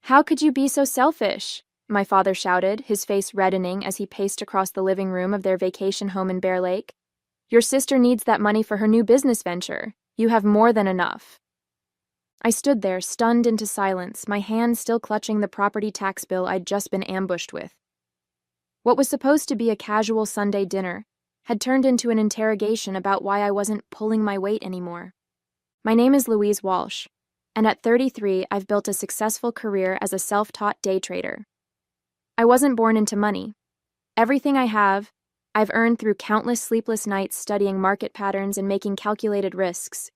How could you be so selfish? My father shouted, his face reddening as he paced across the living room of their vacation home in Bear Lake. Your sister needs that money for her new business venture. You have more than enough. I stood there, stunned into silence, my hand still clutching the property tax bill I'd just been ambushed with. What was supposed to be a casual Sunday dinner had turned into an interrogation about why I wasn't pulling my weight anymore. My name is Louise Walsh, and at 33, I've built a successful career as a self-taught day trader. I wasn't born into money. Everything I have, I've earned through countless sleepless nights studying market patterns and making calculated risks.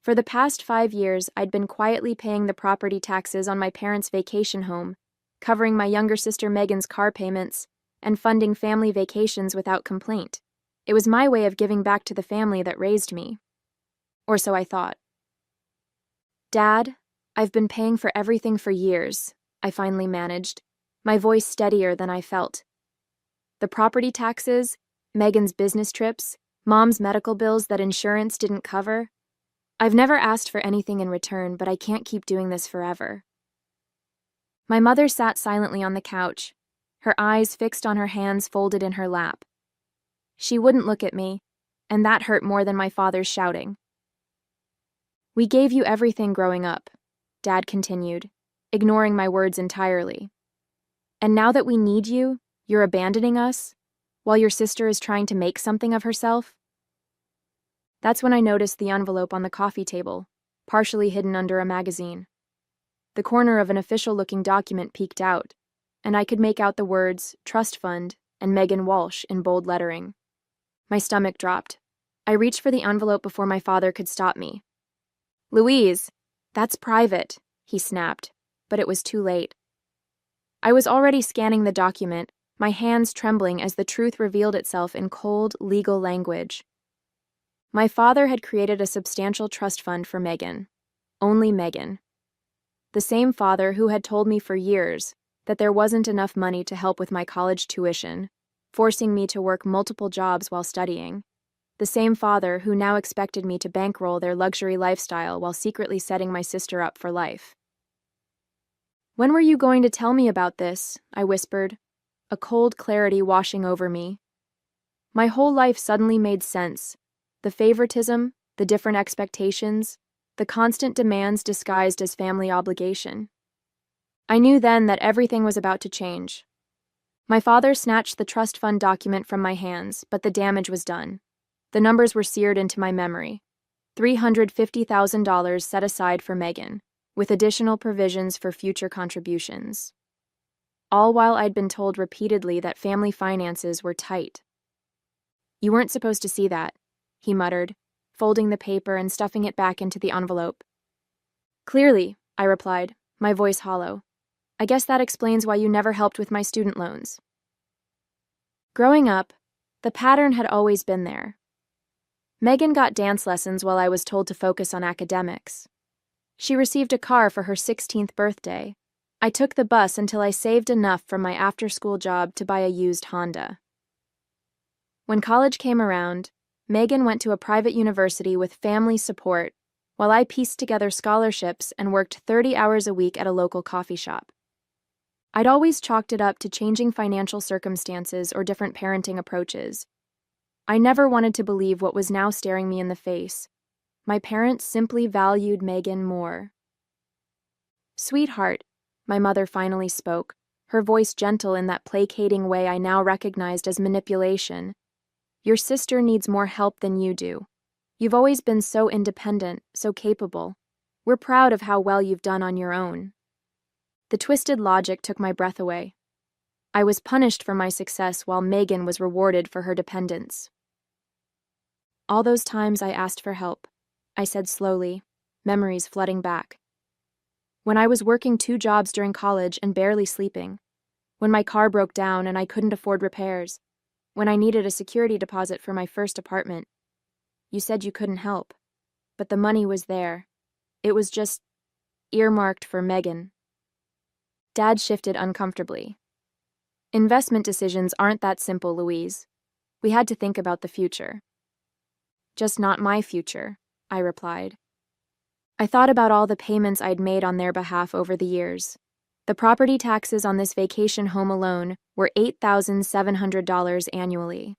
For the past 5 years, I'd been quietly paying the property taxes on my parents' vacation home, covering my younger sister Megan's car payments, and funding family vacations without complaint. It was my way of giving back to the family that raised me. Or so I thought. Dad, I've been paying for everything for years, I finally managed, my voice steadier than I felt. The property taxes, Megan's business trips, Mom's medical bills that insurance didn't cover. I've never asked for anything in return, but I can't keep doing this forever. My mother sat silently on the couch, her eyes fixed on her hands folded in her lap. She wouldn't look at me, and that hurt more than my father's shouting. We gave you everything growing up, Dad continued, ignoring my words entirely. And now that we need you, you're abandoning us, while your sister is trying to make something of herself? That's when I noticed the envelope on the coffee table, partially hidden under a magazine. The corner of an official-looking document peeked out, and I could make out the words Trust Fund and Megan Walsh in bold lettering. My stomach dropped. I reached for the envelope before my father could stop me. Louise, that's private, he snapped, but it was too late. I was already scanning the document, my hands trembling as the truth revealed itself in cold, legal language. My father had created a substantial trust fund for Megan. Only Megan. The same father who had told me for years that there wasn't enough money to help with my college tuition, forcing me to work multiple jobs while studying. The same father who now expected me to bankroll their luxury lifestyle while secretly setting my sister up for life. When were you going to tell me about this? I whispered, a cold clarity washing over me. My whole life suddenly made sense. The favoritism, the different expectations, the constant demands disguised as family obligation. I knew then that everything was about to change. My father snatched the trust fund document from my hands, but the damage was done. The numbers were seared into my memory. $350,000 set aside for Megan, with additional provisions for future contributions. All while I'd been told repeatedly that family finances were tight. You weren't supposed to see that, he muttered, folding the paper and stuffing it back into the envelope. Clearly, I replied, my voice hollow. I guess that explains why you never helped with my student loans. Growing up, the pattern had always been there. Megan got dance lessons while I was told to focus on academics. She received a car for her 16th birthday. I took the bus until I saved enough from my after-school job to buy a used Honda. When college came around, Megan went to a private university with family support, while I pieced together scholarships and worked 30 hours a week at a local coffee shop. I'd always chalked it up to changing financial circumstances or different parenting approaches. I never wanted to believe what was now staring me in the face. My parents simply valued Megan more. Sweetheart, my mother finally spoke, her voice gentle in that placating way I now recognized as manipulation. Your sister needs more help than you do. You've always been so independent, so capable. We're proud of how well you've done on your own. The twisted logic took my breath away. I was punished for my success while Megan was rewarded for her dependence. All those times I asked for help, I said slowly, memories flooding back. When I was working 2 jobs during college and barely sleeping. When my car broke down and I couldn't afford repairs. When I needed a security deposit for my first apartment. You said you couldn't help. But the money was there. It was just earmarked for Megan. Dad shifted uncomfortably. Investment decisions aren't that simple, Louise. We had to think about the future. Just not my future, I replied. I thought about all the payments I'd made on their behalf over the years. The property taxes on this vacation home alone were $8,700 annually.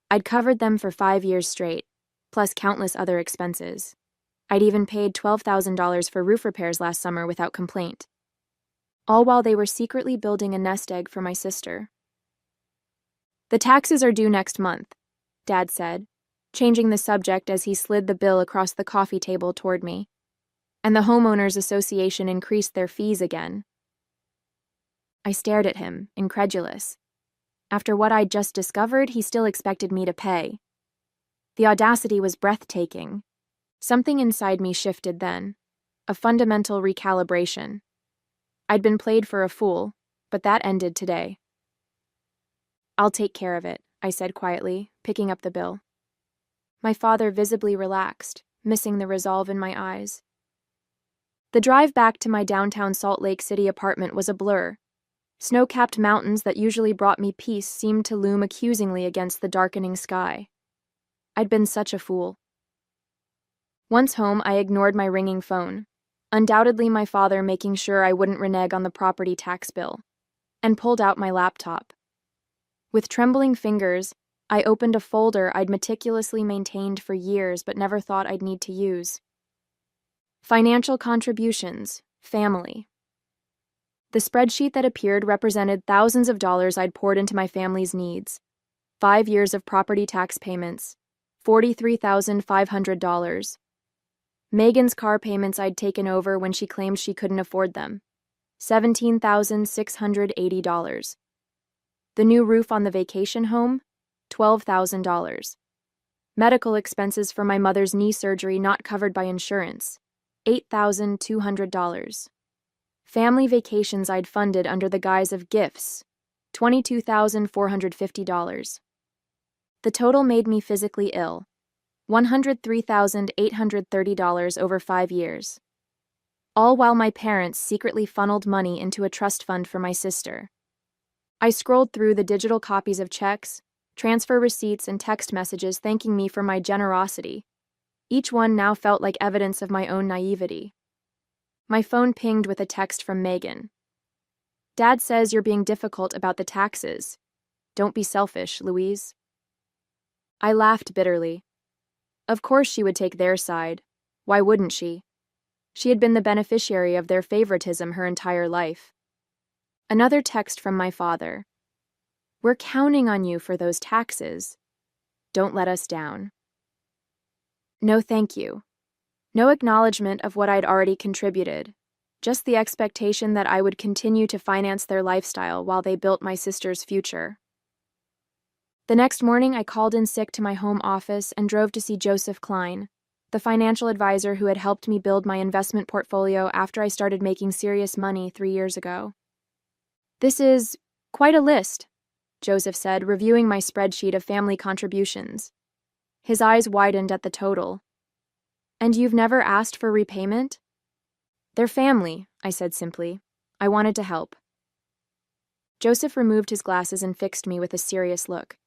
I'd covered them for 5 years straight, plus countless other expenses. I'd even paid $12,000 for roof repairs last summer without complaint. All while they were secretly building a nest egg for my sister. "The taxes are due next month," Dad said, changing the subject as he slid the bill across the coffee table toward me. "And the Homeowners Association increased their fees again." I stared at him, incredulous. After what I'd just discovered, he still expected me to pay. The audacity was breathtaking. Something inside me shifted then, a fundamental recalibration. I'd been played for a fool, but that ended today. "I'll take care of it," I said quietly, picking up the bill. My father visibly relaxed, missing the resolve in my eyes. The drive back to my downtown Salt Lake City apartment was a blur. Snow-capped mountains that usually brought me peace seemed to loom accusingly against the darkening sky. I'd been such a fool. Once home, I ignored my ringing phone, undoubtedly my father making sure I wouldn't renege on the property tax bill, and pulled out my laptop. With trembling fingers, I opened a folder I'd meticulously maintained for years but never thought I'd need to use. Financial contributions, family. The spreadsheet that appeared represented thousands of dollars I'd poured into my family's needs. 5 years of property tax payments, $43,500. Megan's car payments I'd taken over when she claimed she couldn't afford them, $17,680. The new roof on the vacation home, $12,000. Medical expenses for my mother's knee surgery not covered by insurance, $8,200. Family vacations I'd funded under the guise of gifts, $22,450. The total made me physically ill, $103,830 over 5 years. All while my parents secretly funneled money into a trust fund for my sister. I scrolled through the digital copies of checks, transfer receipts, and text messages thanking me for my generosity. Each one now felt like evidence of my own naivety. My phone pinged with a text from Megan. "Dad says you're being difficult about the taxes. Don't be selfish, Louise." I laughed bitterly. Of course she would take their side. Why wouldn't she? She had been the beneficiary of their favoritism her entire life. Another text from my father. "We're counting on you for those taxes. Don't let us down." No thank you. No acknowledgement of what I'd already contributed, just the expectation that I would continue to finance their lifestyle while they built my sister's future. The next morning, I called in sick to my home office and drove to see Joseph Klein, the financial advisor who had helped me build my investment portfolio after I started making serious money 3 years ago. "This is quite a list," Joseph said, reviewing my spreadsheet of family contributions. His eyes widened at the total. "And you've never asked for repayment?" "They're family," I said simply. I wanted to help. Joseph removed his glasses and fixed me with a serious look.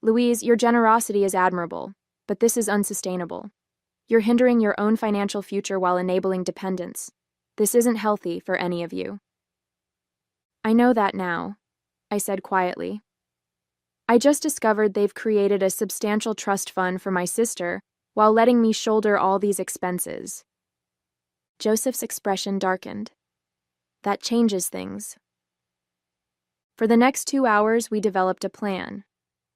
"Louise, your generosity is admirable, but this is unsustainable. You're hindering your own financial future while enabling dependence. This isn't healthy for any of you." "I know that now," I said quietly. "I just discovered they've created a substantial trust fund for my sister while letting me shoulder all these expenses." Joseph's expression darkened. "That changes things." For the next 2 hours, we developed a plan.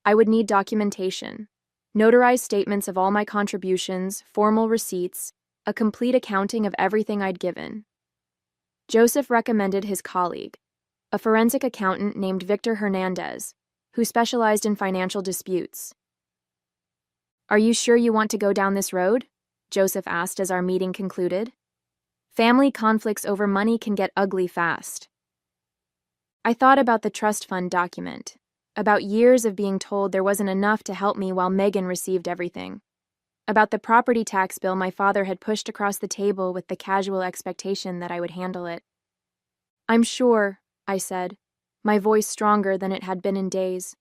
I would need documentation, notarized statements of all my contributions, formal receipts, a complete accounting of everything I'd given. Joseph recommended his colleague, a forensic accountant named Victor Hernandez, who specialized in financial disputes. "Are you sure you want to go down this road?" Joseph asked as our meeting concluded. "Family conflicts over money can get ugly fast." I thought about the trust fund document, about years of being told there wasn't enough to help me while Megan received everything, about the property tax bill my father had pushed across the table with the casual expectation that I would handle it. "I'm sure," I said, my voice stronger than it had been in days.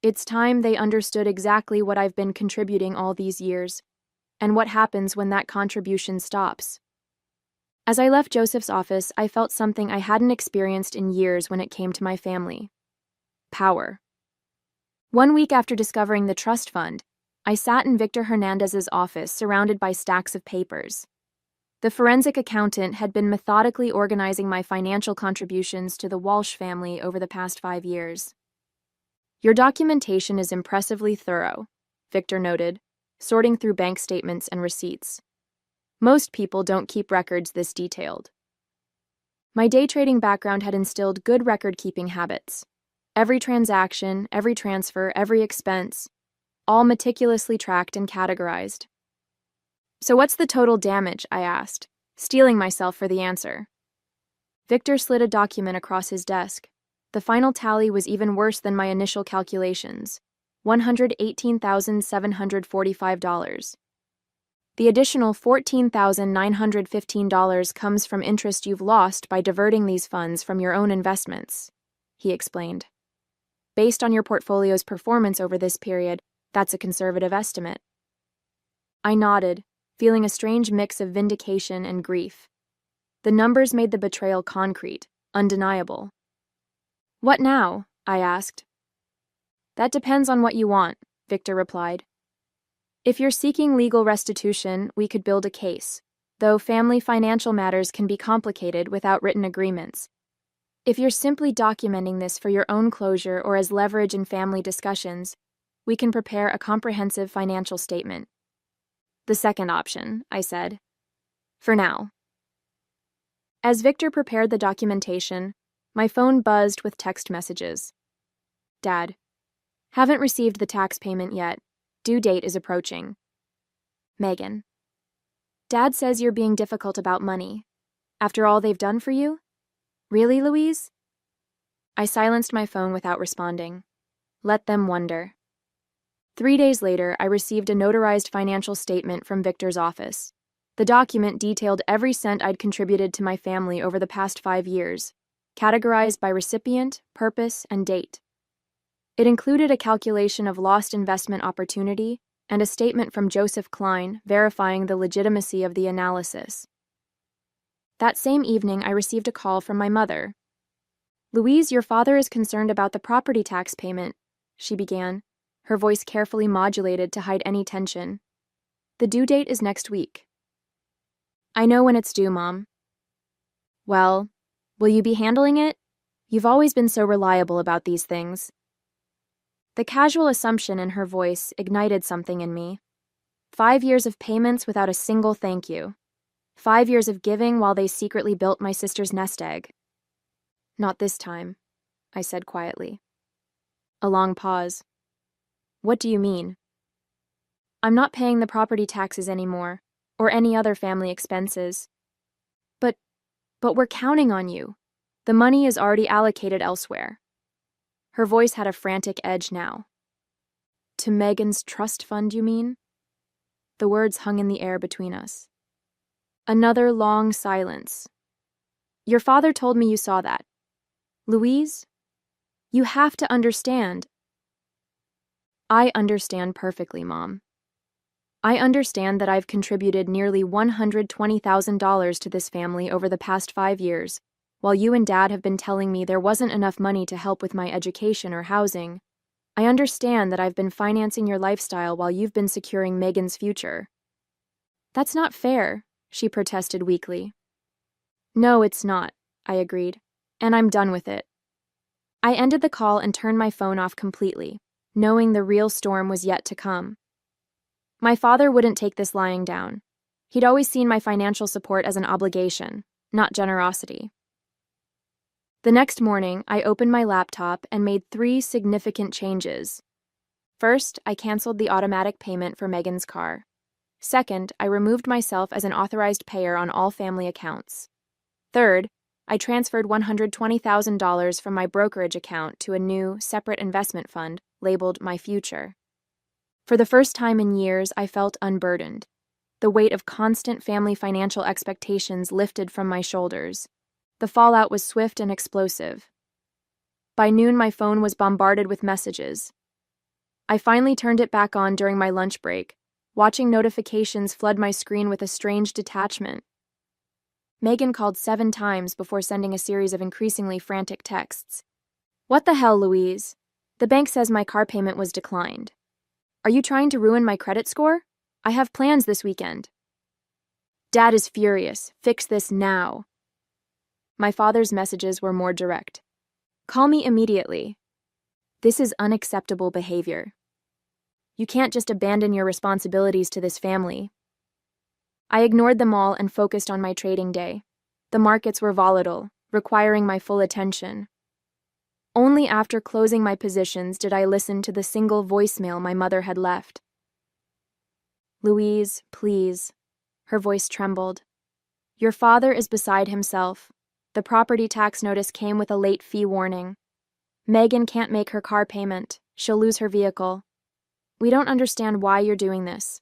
"It's time they understood exactly what I've been contributing all these years, and what happens when that contribution stops." As I left Joseph's office, I felt something I hadn't experienced in years when it came to my family. Power. 1 week after discovering the trust fund, I sat in Victor Hernandez's office surrounded by stacks of papers. The forensic accountant had been methodically organizing my financial contributions to the Walsh family over the past 5 years. "Your documentation is impressively thorough," Victor noted, sorting through bank statements and receipts. "Most people don't keep records this detailed." My day trading background had instilled good record-keeping habits. Every transaction, every transfer, every expense, all meticulously tracked and categorized. "So what's the total damage?" I asked, steeling myself for the answer. Victor slid a document across his desk. The final tally was even worse than my initial calculations: $118,745. The additional $14,915 comes from interest you've lost by diverting these funds from your own investments, he explained. "Based on your portfolio's performance over this period, that's a conservative estimate." I nodded, feeling a strange mix of vindication and grief. The numbers made the betrayal concrete, undeniable. "What now?" I asked. "That depends on what you want," Victor replied. "If you're seeking legal restitution, we could build a case, though family financial matters can be complicated without written agreements. If you're simply documenting this for your own closure or as leverage in family discussions, we can prepare a comprehensive financial statement." "The second option," I said. "For now." As Victor prepared the documentation, my phone buzzed with text messages. "Dad, haven't received the tax payment yet. Due date is approaching. Megan. Dad says you're being difficult about money. After all they've done for you? Really, Louise?" I silenced my phone without responding. Let them wonder. 3 days later, I received a notarized financial statement from Victor's office. The document detailed every cent I'd contributed to my family over the past 5 years, categorized by recipient, purpose, and date. It included a calculation of lost investment opportunity and a statement from Joseph Klein verifying the legitimacy of the analysis. That same evening, I received a call from my mother. "Louise, your father is concerned about the property tax payment," she began, her voice carefully modulated to hide any tension. "The due date is next week." "I know when it's due, Mom." "Well, will you be handling it? You've always been so reliable about these things." The casual assumption in her voice ignited something in me. 5 years of payments without a single thank you. 5 years of giving while they secretly built my sister's nest egg. "Not this time," I said quietly. A long pause. "What do you mean?" "I'm not paying the property taxes anymore, or any other family expenses." But we're counting on you. The money is already allocated elsewhere." Her voice had a frantic edge now. "To Megan's trust fund, you mean?" The words hung in the air between us. Another long silence. "Your father told me you saw that. Louise, you have to understand." "I understand perfectly, Mom. I understand that I've contributed nearly $120,000 to this family over the past 5 years, while you and Dad have been telling me there wasn't enough money to help with my education or housing. I understand that I've been financing your lifestyle while you've been securing Megan's future." "That's not fair," she protested weakly. "No, it's not," I agreed, "and I'm done with it." I ended the call and turned my phone off completely, knowing the real storm was yet to come. My father wouldn't take this lying down. He'd always seen my financial support as an obligation, not generosity. The next morning, I opened my laptop and made 3 significant changes. First, I canceled the automatic payment for Megan's car. Second, I removed myself as an authorized payer on all family accounts. Third, I transferred $120,000 from my brokerage account to a new, separate investment fund labeled My Future. For the first time in years, I felt unburdened. The weight of constant family financial expectations lifted from my shoulders. The fallout was swift and explosive. By noon, my phone was bombarded with messages. I finally turned it back on during my lunch break, watching notifications flood my screen with a strange detachment. Megan called 7 times before sending a series of increasingly frantic texts. What the hell, Louise? The bank says my car payment was declined. Are you trying to ruin my credit score? I have plans this weekend. Dad is furious. Fix this now. My father's messages were more direct. Call me immediately. This is unacceptable behavior. You can't just abandon your responsibilities to this family. I ignored them all and focused on my trading day. The markets were volatile, requiring my full attention. Only after closing my positions did I listen to the single voicemail my mother had left. Louise, please. Her voice trembled. Your father is beside himself. The property tax notice came with a late fee warning. Megan can't make her car payment. She'll lose her vehicle. We don't understand why you're doing this.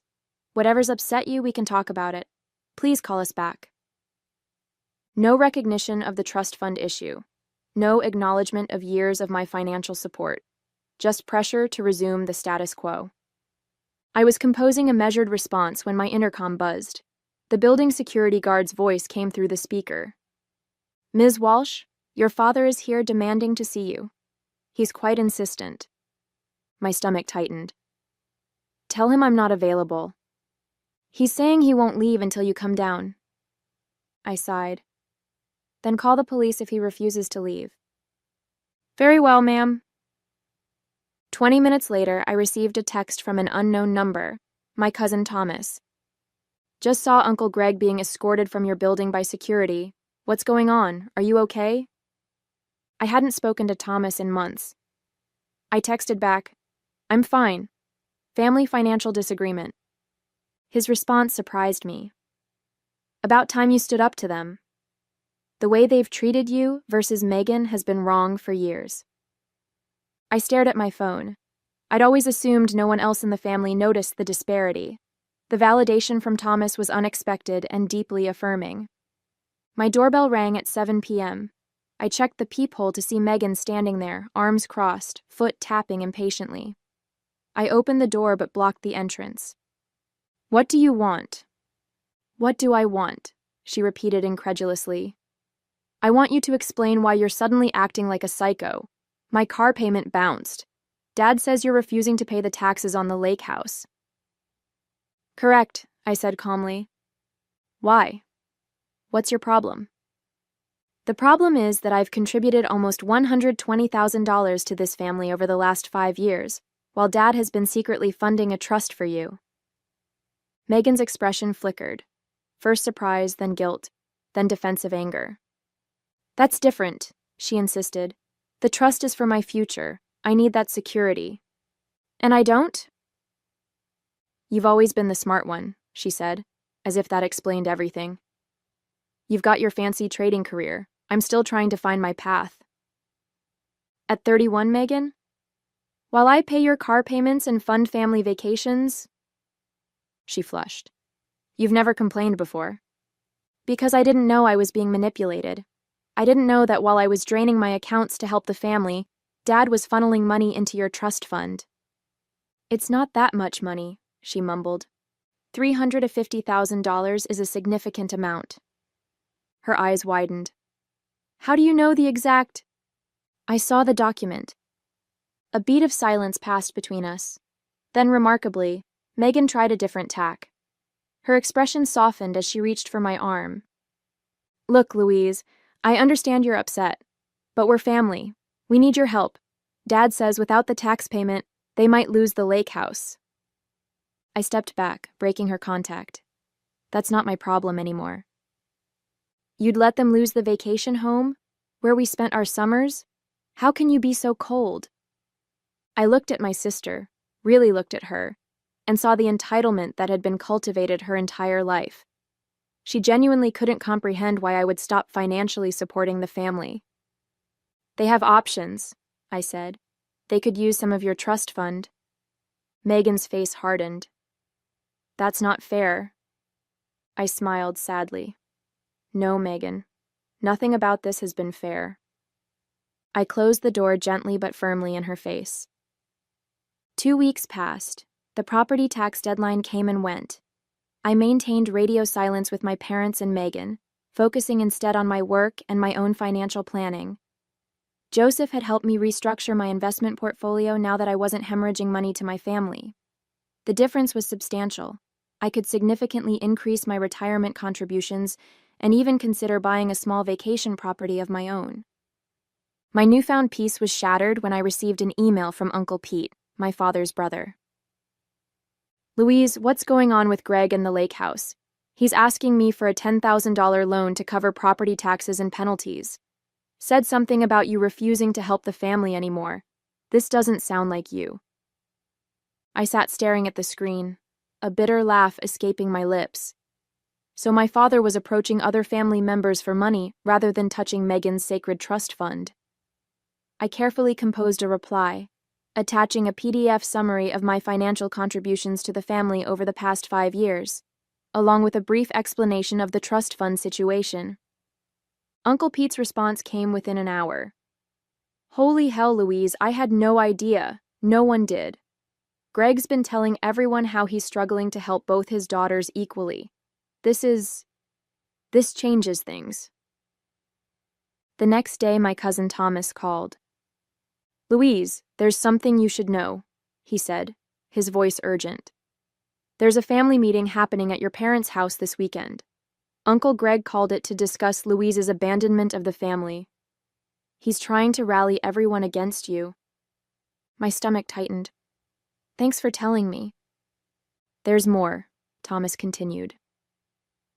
Whatever's upset you, we can talk about it. Please call us back. No recognition of the trust fund issue. No acknowledgement of years of my financial support. Just pressure to resume the status quo. I was composing a measured response when my intercom buzzed. The building security guard's voice came through the speaker. Ms. Walsh, your father is here demanding to see you. He's quite insistent. My stomach tightened. Tell him I'm not available. He's saying he won't leave until you come down. I sighed. Then call the police if he refuses to leave. Very well, ma'am. 20 minutes later, I received a text from an unknown number, my cousin Thomas. Just saw Uncle Greg being escorted from your building by security. What's going on? Are you okay? I hadn't spoken to Thomas in months. I texted back, I'm fine. Family financial disagreement. His response surprised me. About time you stood up to them. The way they've treated you versus Megan has been wrong for years. I stared at my phone. I'd always assumed no one else in the family noticed the disparity. The validation from Thomas was unexpected and deeply affirming. My doorbell rang at 7 p.m. I checked the peephole to see Megan standing there, arms crossed, foot tapping impatiently. I opened the door but blocked the entrance. What do you want? What do I want? She repeated incredulously. I want you to explain why you're suddenly acting like a psycho. My car payment bounced. Dad says you're refusing to pay the taxes on the lake house. Correct, I said calmly. Why? What's your problem? The problem is that I've contributed almost $120,000 to this family over the last 5 years, while Dad has been secretly funding a trust for you. Megan's expression flickered. First surprise, then guilt, then defensive anger. That's different, she insisted. The trust is for my future. I need that security. And I don't? You've always been the smart one, she said, as if that explained everything. You've got your fancy trading career. I'm still trying to find my path. At 31, Megan? While I pay your car payments and fund family vacations? She flushed. You've never complained before. Because I didn't know I was being manipulated. I didn't know that while I was draining my accounts to help the family, Dad was funneling money into your trust fund. It's not that much money, she mumbled. $350,000 is a significant amount. Her eyes widened. How do you know the exact? I saw the document. A beat of silence passed between us. Then, remarkably, Megan tried a different tack. Her expression softened as she reached for my arm. Look, Louise, I understand you're upset, but we're family. We need your help. Dad says without the tax payment, they might lose the lake house. I stepped back, breaking her contact. That's not my problem anymore. You'd let them lose the vacation home, where we spent our summers? How can you be so cold? I looked at my sister, really looked at her, and saw the entitlement that had been cultivated her entire life. She genuinely couldn't comprehend why I would stop financially supporting the family. They have options, I said. They could use some of your trust fund. Megan's face hardened. That's not fair. I smiled sadly. No, Megan. Nothing about this has been fair. I closed the door gently but firmly in her face. 2 weeks passed. The property tax deadline came and went. I maintained radio silence with my parents and Megan, focusing instead on my work and my own financial planning. Joseph had helped me restructure my investment portfolio now that I wasn't hemorrhaging money to my family. The difference was substantial. I could significantly increase my retirement contributions and even consider buying a small vacation property of my own. My newfound peace was shattered when I received an email from Uncle Pete, my father's brother. "Louise, what's going on with Greg and the lake house? He's asking me for a $10,000 loan to cover property taxes and penalties. Said something about you refusing to help the family anymore. This doesn't sound like you." I sat staring at the screen, a bitter laugh escaping my lips. So my father was approaching other family members for money rather than touching Megan's sacred trust fund. I carefully composed a reply, attaching a PDF summary of my financial contributions to the family over the past 5 years, along with a brief explanation of the trust fund situation. Uncle Pete's response came within an hour. "Holy hell, Louise, I had no idea. No one did. Greg's been telling everyone how he's struggling to help both his daughters equally. This changes things." The next day, my cousin Thomas called. "Louise, there's something you should know," he said, his voice urgent. "There's a family meeting happening at your parents' house this weekend. Uncle Greg called it to discuss Louise's abandonment of the family. He's trying to rally everyone against you." My stomach tightened. "Thanks for telling me." "There's more," Thomas continued.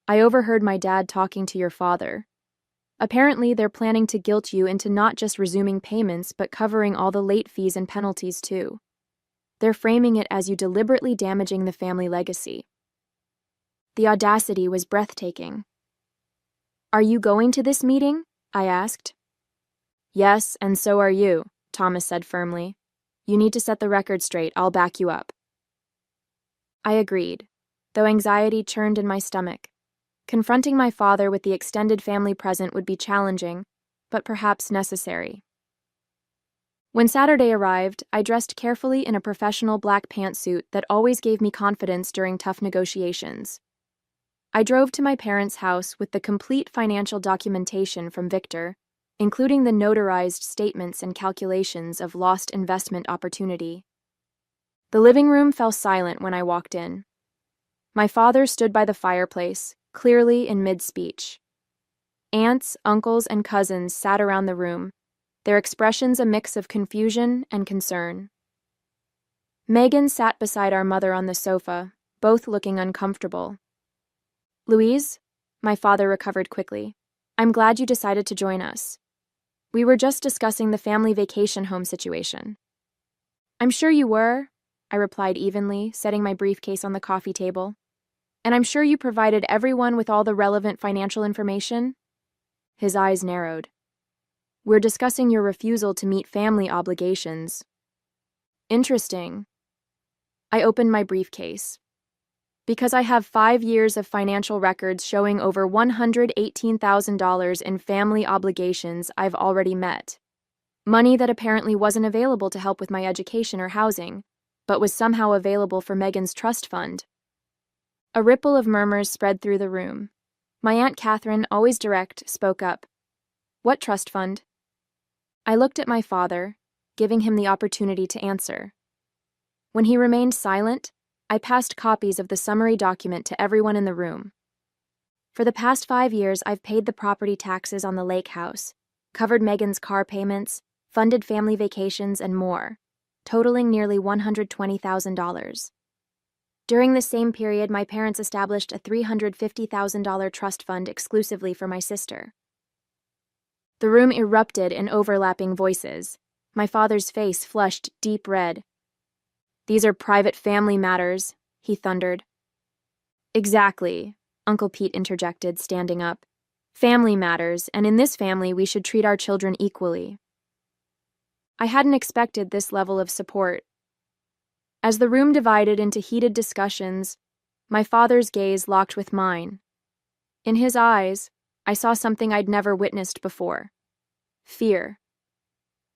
"I overheard my dad talking to your father. Apparently, they're planning to guilt you into not just resuming payments, but covering all the late fees and penalties too. They're framing it as you deliberately damaging the family legacy." The audacity was breathtaking. "Are you going to this meeting?" I asked. "Yes, and so are you," Thomas said firmly. "You need to set the record straight. I'll back you up." I agreed, though anxiety churned in my stomach. Confronting my father with the extended family present would be challenging, but perhaps necessary. When Saturday arrived, I dressed carefully in a professional black pantsuit that always gave me confidence during tough negotiations. I drove to my parents' house with the complete financial documentation from Victor, including the notarized statements and calculations of lost investment opportunity. The living room fell silent when I walked in. My father stood by the fireplace, clearly in mid-speech. Aunts, uncles, and cousins sat around the room, their expressions a mix of confusion and concern. Megan sat beside our mother on the sofa, both looking uncomfortable. "Louise," my father recovered quickly, "I'm glad you decided to join us. We were just discussing the family vacation home situation." "I'm sure you were," I replied evenly, setting my briefcase on the coffee table. "And I'm sure you provided everyone with all the relevant financial information?" His eyes narrowed. "We're discussing your refusal to meet family obligations." "Interesting." I opened my briefcase. "Because I have 5 years of financial records showing over $118,000 in family obligations I've already met. Money that apparently wasn't available to help with my education or housing, but was somehow available for Megan's trust fund." A ripple of murmurs spread through the room. My Aunt Catherine, always direct, spoke up. "What trust fund?" I looked at my father, giving him the opportunity to answer. When he remained silent, I passed copies of the summary document to everyone in the room. "For the past 5 years, I've paid the property taxes on the lake house, covered Megan's car payments, funded family vacations, and more, totaling nearly $120,000. During the same period, my parents established a $350,000 trust fund exclusively for my sister." The room erupted in overlapping voices. My father's face flushed deep red. "These are private family matters," he thundered. "Exactly," Uncle Pete interjected, standing up. "Family matters, and in this family we should treat our children equally." I hadn't expected this level of support. As the room divided into heated discussions, my father's gaze locked with mine. In his eyes, I saw something I'd never witnessed before. Fear.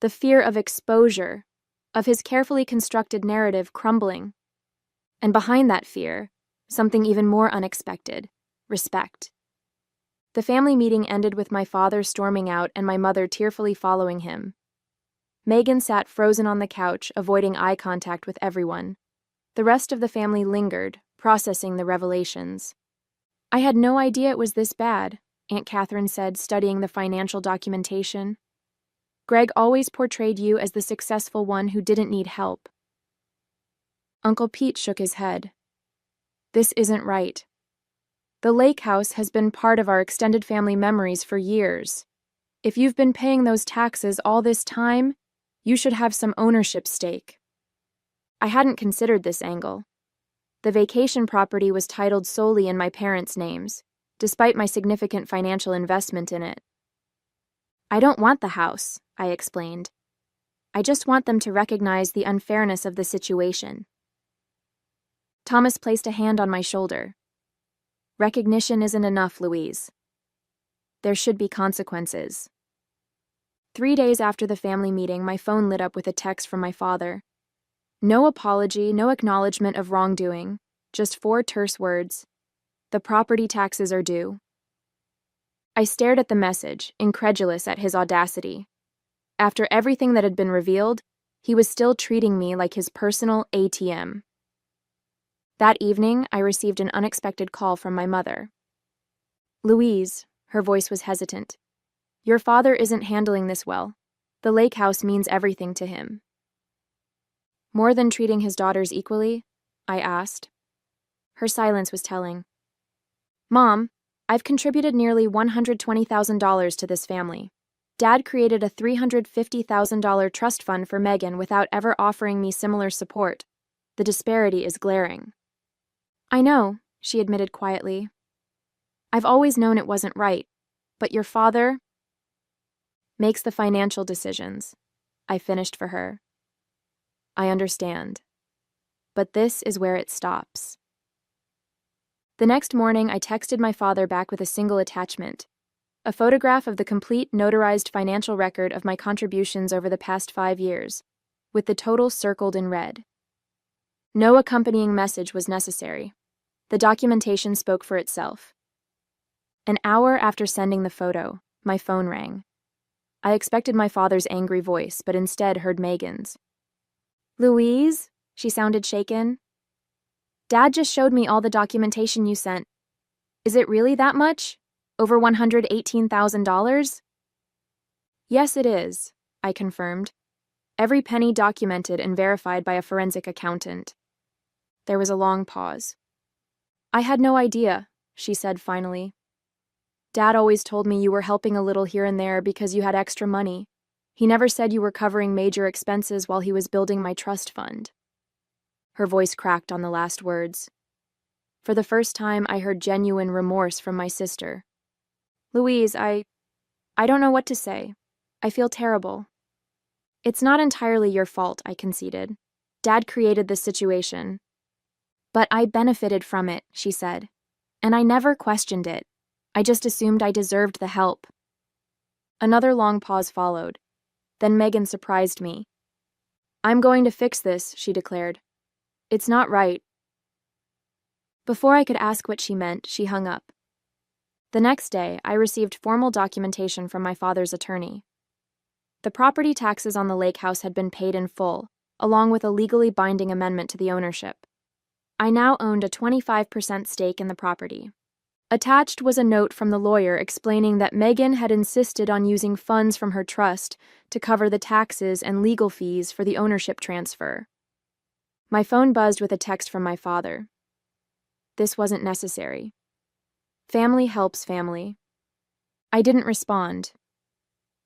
The fear of exposure, of his carefully constructed narrative crumbling. And behind that fear, something even more unexpected: respect. The family meeting ended with my father storming out and my mother tearfully following him. Megan sat frozen on the couch, avoiding eye contact with everyone. The rest of the family lingered, processing the revelations. "I had no idea it was this bad," Aunt Catherine said, studying the financial documentation. "Greg always portrayed you as the successful one who didn't need help." Uncle Pete shook his head. "This isn't right. The lake house has been part of our extended family memories for years. If you've been paying those taxes all this time, you should have some ownership stake." I hadn't considered this angle. The vacation property was titled solely in my parents' names, despite my significant financial investment in it. "I don't want the house," I explained. "I just want them to recognize the unfairness of the situation." Thomas placed a hand on my shoulder. "Recognition isn't enough, Louise. There should be consequences." 3 days after the family meeting, my phone lit up with a text from my father. No apology, no acknowledgement of wrongdoing, just 4 terse words. "The property taxes are due." I stared at the message, incredulous at his audacity. After everything that had been revealed, he was still treating me like his personal ATM. That evening, I received an unexpected call from my mother. "Louise," her voice was hesitant, "your father isn't handling this well. The lake house means everything to him." "More than treating his daughters equally?" I asked. Her silence was telling. "Mom, I've contributed nearly $120,000 to this family. Dad created a $350,000 trust fund for Megan without ever offering me similar support. The disparity is glaring." "I know," she admitted quietly. "I've always known it wasn't right, but your father makes the financial decisions." I finished for her. "I understand. But this is where it stops." The next morning, I texted my father back with a single attachment: a photograph of the complete notarized financial record of my contributions over the past 5 years, with the total circled in red. No accompanying message was necessary. The documentation spoke for itself. An hour after sending the photo, my phone rang. I expected my father's angry voice, but instead heard Megan's. "Louise?" She sounded shaken. "Dad just showed me all the documentation you sent. Is it really that much? Over $118,000? "Yes, it is," I confirmed. "Every penny documented and verified by a forensic accountant." There was a long pause. "I had no idea," she said finally. "Dad always told me you were helping a little here and there because you had extra money. He never said you were covering major expenses while he was building my trust fund." Her voice cracked on the last words. For the first time, I heard genuine remorse from my sister. "Louise, I don't know what to say. I feel terrible." "It's not entirely your fault," I conceded. "Dad created this situation." "But I benefited from it," she said. "And I never questioned it. I just assumed I deserved the help." Another long pause followed. Then Megan surprised me. "I'm going to fix this," she declared. "It's not right." Before I could ask what she meant, she hung up. The next day, I received formal documentation from my father's attorney. The property taxes on the lake house had been paid in full, along with a legally binding amendment to the ownership. I now owned a 25% stake in the property. Attached was a note from the lawyer explaining that Megan had insisted on using funds from her trust to cover the taxes and legal fees for the ownership transfer. My phone buzzed with a text from my father. This wasn't necessary. Family helps family. I didn't respond.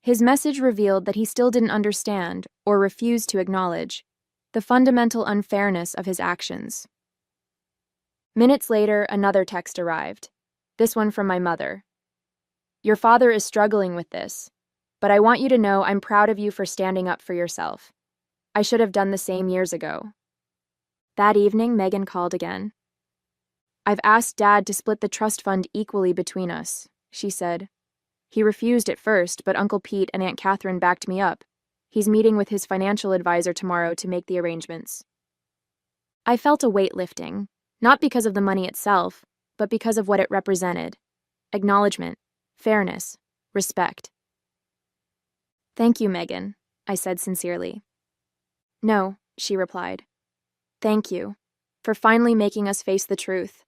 His message revealed that he still didn't understand, or refused to acknowledge, the fundamental unfairness of his actions. Minutes later, another text arrived. This one from my mother. "Your father is struggling with this, but I want you to know I'm proud of you for standing up for yourself. I should have done the same years ago." That evening, Megan called again. "I've asked Dad to split the trust fund equally between us," she said. "He refused at first, but Uncle Pete and Aunt Catherine backed me up. He's meeting with his financial advisor tomorrow to make the arrangements." I felt a weight lifting, not because of the money itself, but because of what it represented. Acknowledgement, Fairness. Respect. Thank you, Megan, I said sincerely. No, she replied. Thank you for finally making us face the truth.